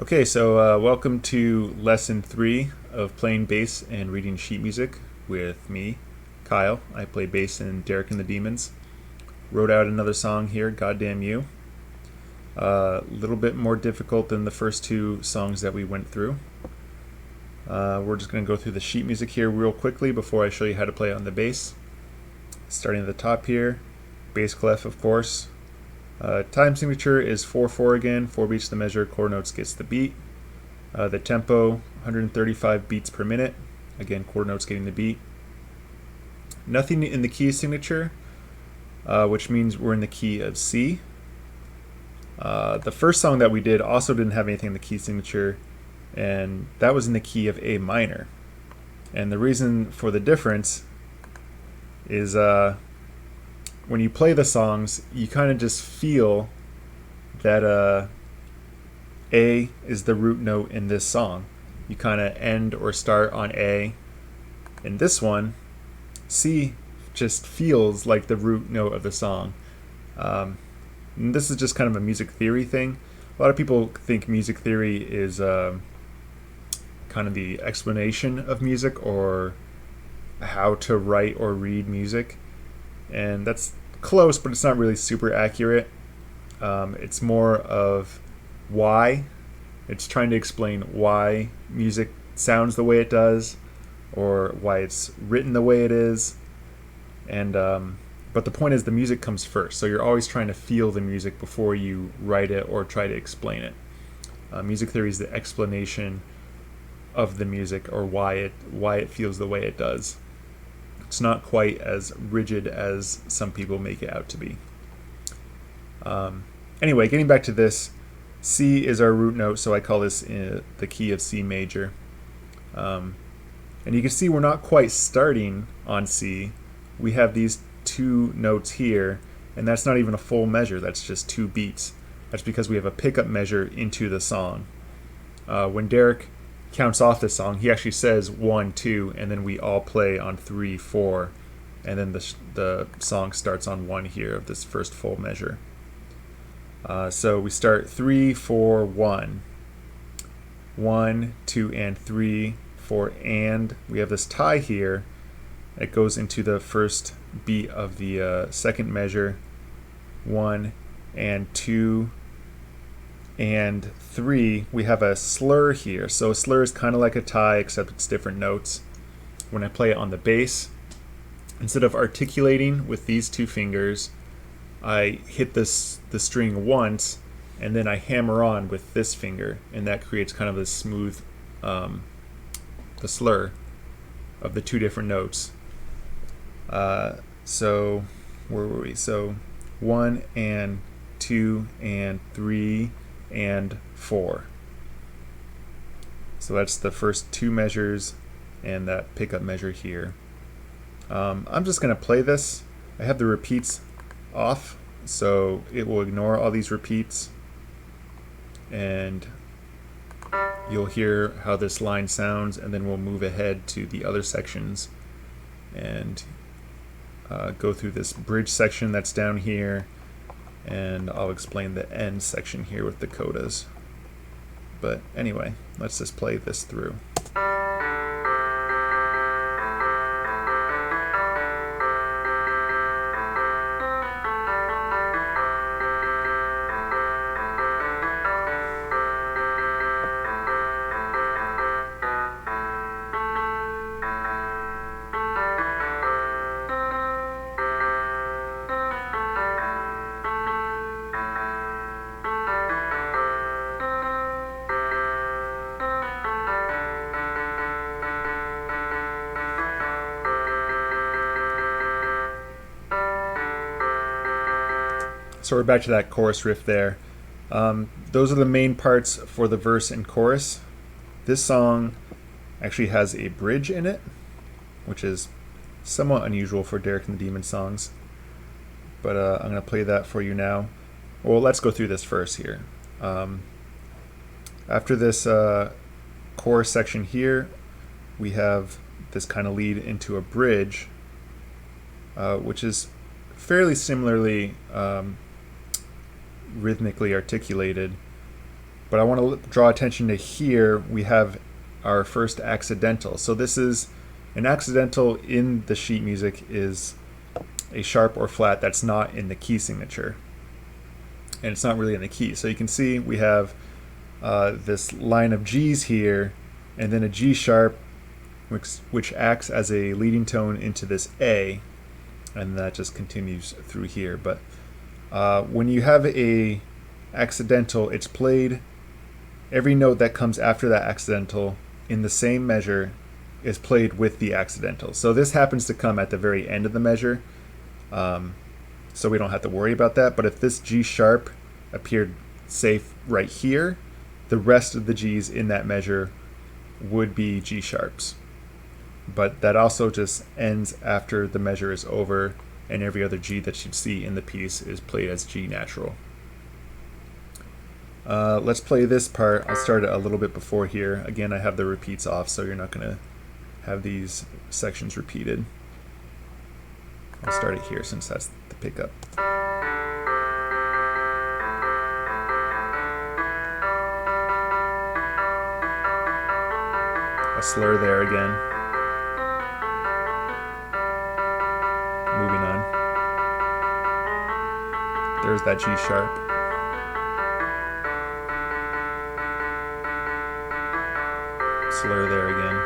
Okay, so welcome to lesson 3 of playing bass and reading sheet music with me, Kyle. I play bass in Derek and the Demons. Wrote out another song here, Goddamn You. A little bit more difficult than the first two songs that we went through. We're just going to go through the sheet music here real quickly before I show you how to play on the bass. Starting at the top here, bass clef, of course. Time signature is 4/4 again, 4 beats the measure, quarter notes gets the beat. The tempo, 135 beats per minute, again, quarter notes getting the beat. Nothing in the key signature, which means we're in the key of C. The first song that we did also didn't have anything in the key signature, and that was in the key of A minor. And the reason for the difference is when you play the songs, you kind of just feel that A is the root note in this song. You kind of end or start on A. In this one, C just feels like the root note of the song. And this is just kind of a music theory thing. A lot of people think music theory is kind of the explanation of music or how to write or read music. And that's close, but it's not really super accurate. It's more of why. It's trying to explain why music sounds the way it does, or why it's written the way it is. And but the point is, the music comes first. So you're always trying to feel the music before you write it or try to explain it. Music theory is the explanation of the music or why it feels the way it does. It's not quite as rigid as some people make it out to be. Anyway, getting back to this, C is our root note, so I call this the key of C major. And you can see we're not quite starting on C. We have these two notes here, and that's not even a full measure, that's just 2 beats. That's because we have a pickup measure into the song. When Derek counts off the song, he actually says 1, 2, and then we all play on 3, 4, and then the song starts on 1 here of this first full measure. So we start 3, 4, 1. 1, 2, and 3, 4, and we have this tie here. It goes into the first beat of the second measure. 1 and 2 and 3, we have a slur here. So a slur is kind of like a tie, except it's different notes. When I play it on the bass, instead of articulating with these 2 fingers, I hit the string once, and then I hammer on with this finger, and that creates kind of a smooth, the slur of the 2 different notes. So where were we? So 1 and 2 and 3 and 4. So that's the first 2 measures and that pickup measure here. I'm just going to play this. I have the repeats off, so it will ignore all these repeats, and you'll hear how this line sounds, and then we'll move ahead to the other sections and go through this bridge section that's down here, and I'll explain the end section here with the codas. But anyway, let's just play this through. So we're back to that chorus riff there. Those are the main parts for the verse and chorus. This song actually has a bridge in it, which is somewhat unusual for Derek and the Demon songs. But I'm going to play that for you now. Well, let's go through this verse here. After this chorus section here, we have this kind of lead into a bridge, which is fairly similarly rhythmically articulated, But I want to draw attention to here. We have our first accidental. So this is an accidental in the sheet music is a sharp or flat that's not in the key signature. And it's not really in the key. So you can see we have this line of G's here, and then a G sharp, which acts as a leading tone into this A, and that just continues through here. But when you have a accidental, it's played, every note that comes after that accidental in the same measure is played with the accidental. So this happens to come at the very end of the measure, so we don't have to worry about that. But if this G sharp appeared safe right here, the rest of the G's in that measure would be G sharps. But that also just ends after the measure is over, and every other G that you see in the piece is played as G natural. Let's play this part. I'll start it a little bit before here. Again, I have the repeats off, so you're not going to have these sections repeated. I'll start it here since that's the pickup. A slur there again. Moving on. There's that G sharp. Slur there again.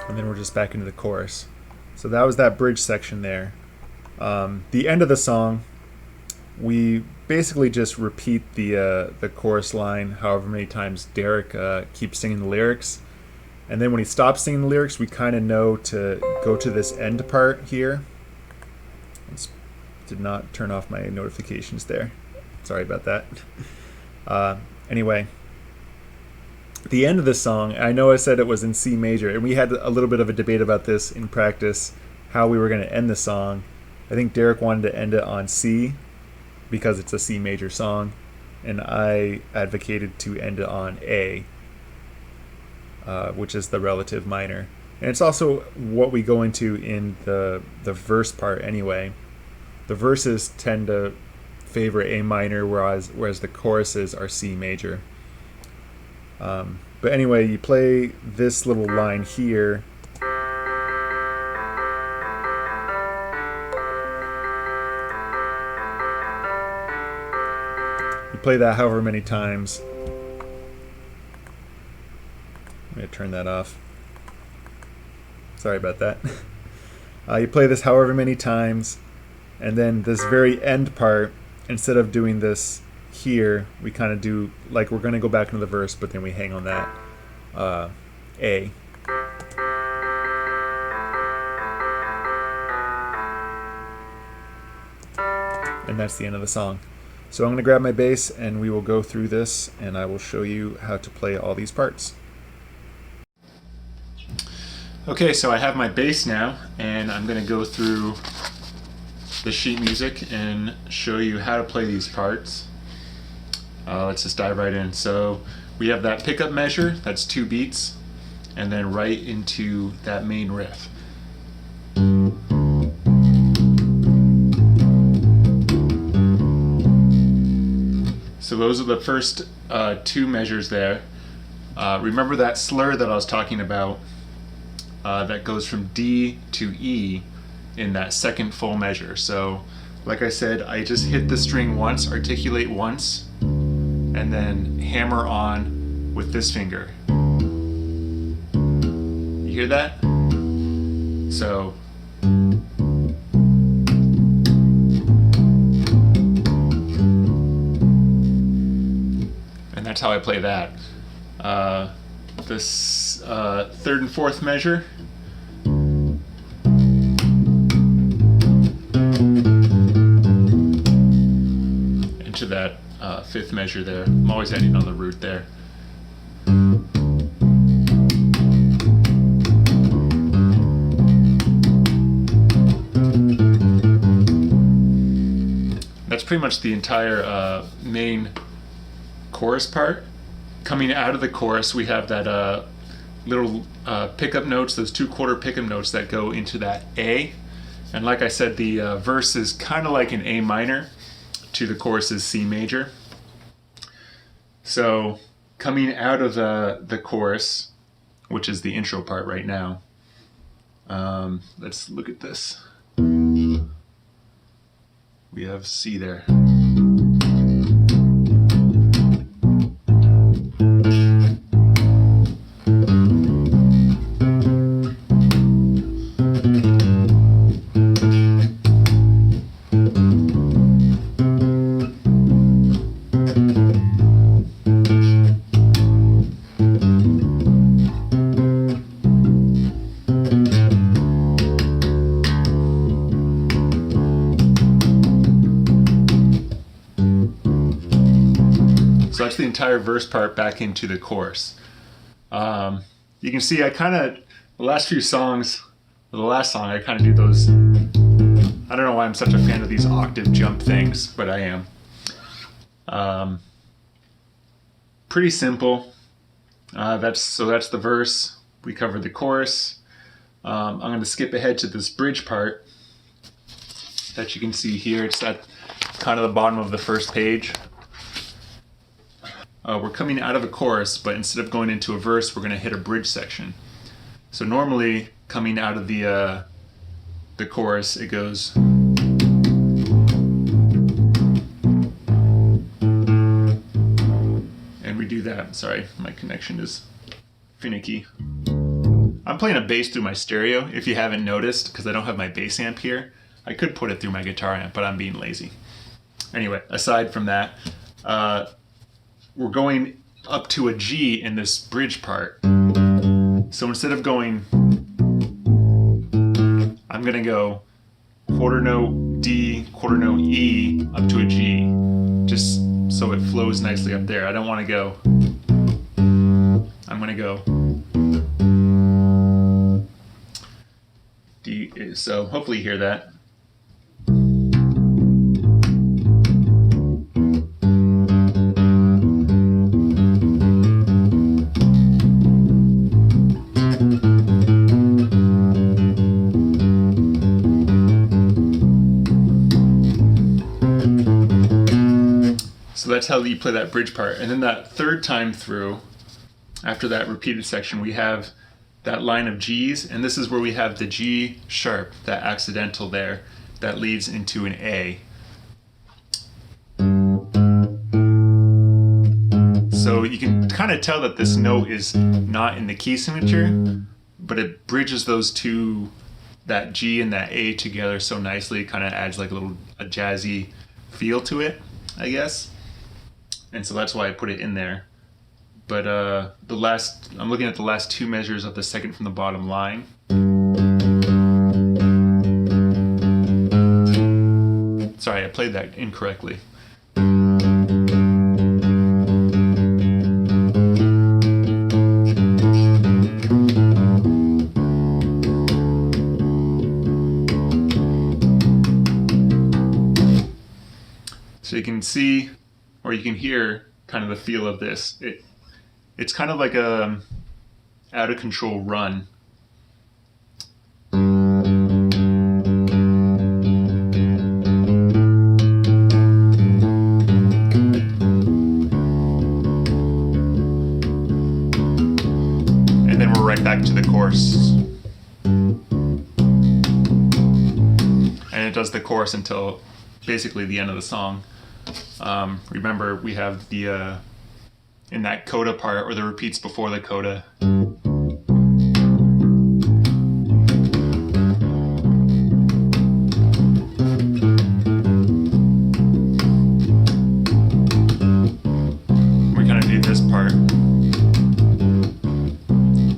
And then we're just back into the chorus. So that was that bridge section there. The end of the song, we basically just repeat the chorus line however many times Derek keeps singing the lyrics. And then when he stops singing the lyrics, we kind of know to go to this end part here. Did not turn off my notifications there. Sorry about that. Anyway, the end of the song, I know I said it was in C major, and we had a little bit of a debate about this in practice, how we were going to end the song. I think Derek wanted to end it on C because it's a C major song, and I advocated to end it on A, which is the relative minor. And it's also what we go into in the verse part anyway. The verses tend to favor A minor, whereas the choruses are C major. But anyway, you play this little line here. You play that however many times. I'm going to turn that off. Sorry about that. You play this however many times, and then this very end part, instead of doing this here, we kind of do like we're going to go back into the verse, but then we hang on that A. And that's the end of the song. So I'm going to grab my bass and we will go through this, and I will show you how to play all these parts. Okay, so I have my bass now, and I'm going to go through the sheet music and show you how to play these parts. Let's just dive right in. So we have that pickup measure, that's 2 beats, and then right into that main riff. So those are the first 2 measures there. Remember that slur that I was talking about that goes from D to E in that second full measure. So like I said, I just hit the string once, articulate once, and then hammer on with this finger. You hear that? So and that's how I play that. This 3rd and 4th measure, into that 5th measure there. I'm always ending on the root there. That's pretty much the entire main chorus part. Coming out of the chorus, we have that little pickup notes, those 2/4 pickup notes that go into that A, And like I said, the verse is kind of like an A minor to the chorus is C major. So coming out of the chorus, which is the intro part right now, let's look at this. We have C there. So that's the entire verse part back into the chorus. You can see I kind of, the last few songs, the last song, I kind of do those. I don't know why I'm such a fan of these octave jump things, but I am. Pretty simple. That's the verse. We covered the chorus. I'm going to skip ahead to this bridge part that you can see here. It's at kind of the bottom of the first page. We're coming out of a chorus, but instead of going into a verse, we're going to hit a bridge section. So normally, coming out of the chorus, it goes. And we do that. Sorry, my connection is finicky. I'm playing a bass through my stereo, if you haven't noticed, because I don't have my bass amp here. I could put it through my guitar amp, but I'm being lazy. Anyway, aside from that, we're going up to a G in this bridge part. So instead of going, I'm gonna go quarter note D, quarter note E, up to a G, just so it flows nicely up there. I don't wanna go, I'm gonna go D, so hopefully you hear that. So that's how you play that bridge part. And then that third time through, after that repeated section, we have that line of G's, and this is where we have the G sharp, that accidental there, that leads into an A. So you can kind of tell that this note is not in the key signature, but it bridges those two, that G and that A together so nicely. It kind of adds like a jazzy feel to it, I guess. And so that's why I put it in there. But I'm looking at the last two measures of the second from the bottom line. Sorry, I played that incorrectly. So you can see, or you can hear kind of the feel of this. It's kind of like a out of control run. And then we're right back to the chorus. And it does the chorus until basically the end of the song. Remember, we have the in that coda part, or the repeats before the coda. We kind of do this part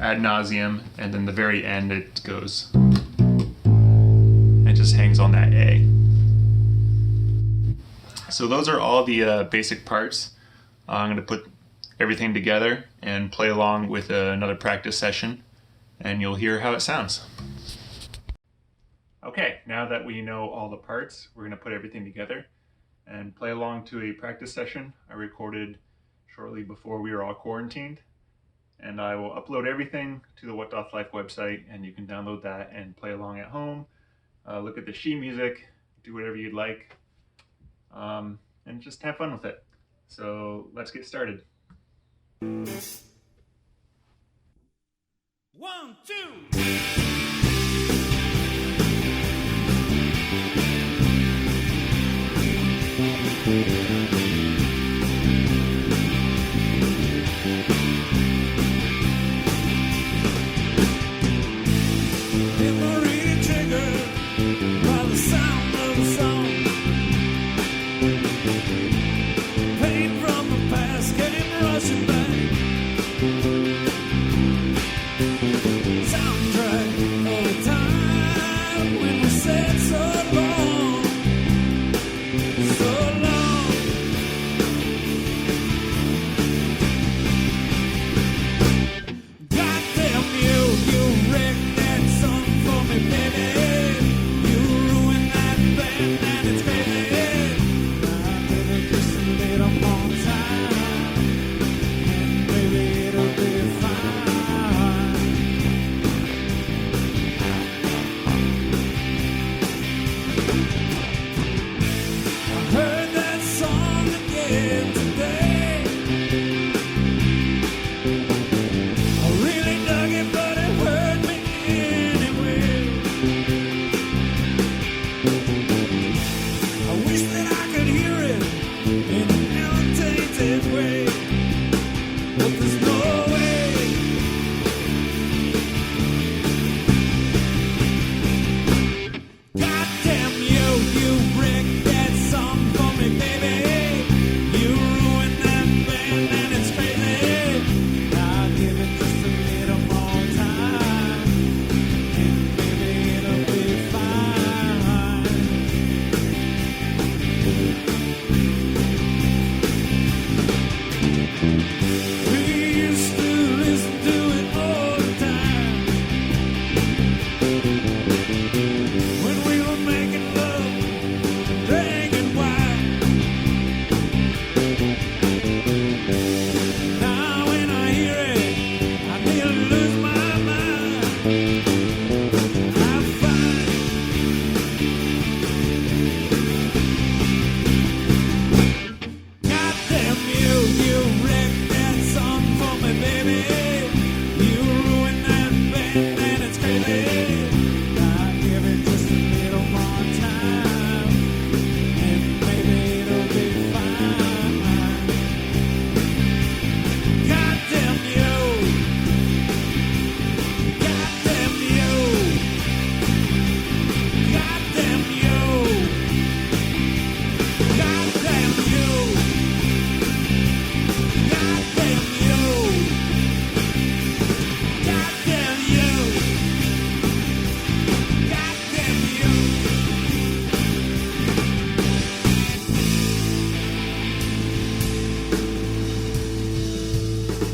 ad nauseum, and then the very end it goes. It just hangs on that A. So those are all the basic parts. I'm going to put everything together and play along with another practice session, and you'll hear how it sounds. Okay, now that we know all the parts, we're going to put everything together and play along to a practice session I recorded shortly before we were all quarantined. And I will upload everything to the What Doth Life website, and you can download that and play along at home. look at the sheet music, do whatever you'd like, and just have fun with it. So let's get started. 1, 2. Memory triggered by the sound of a song. Pain from the past came rushing back. Soundtrack of a time when we said so long, so long. Goddamn you, you wrecked that song for me, baby. You ruined that band and it's crazy. Now give it just a little more time, and maybe it'll be fine. I heard that song again today. I really dug it, but it hurt me anyway. I wish that I could hear it in an untainted way, but there's no way. Goddamn you, you wrecked that song for me, baby. You ruined that band and it's crazy. I'll give it just a little more time, and maybe it'll be fine. We used to listen to it all the time when we were making love, drinking wine. Now when I hear it, I nearly lose my mind. I find goddamn you, you wrecked that song for me, baby. You ruined that band and it's crazy. I'll give it just a little more time, and maybe it'll be fine. Goddamn you, goddamn you, goddamn you, goddamn you, goddamn you, goddamn you, goddamn you.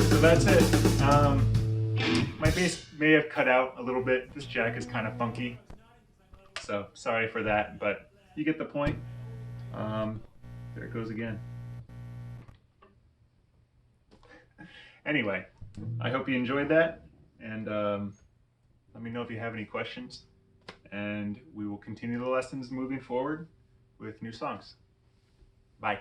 So that's it. My bass may have cut out a little bit. This jack is kind of funky, so sorry for that, but you get the point. There it goes again. Anyway, I hope you enjoyed that, and let me know if you have any questions, and we will continue the lessons moving forward with new songs. Bye.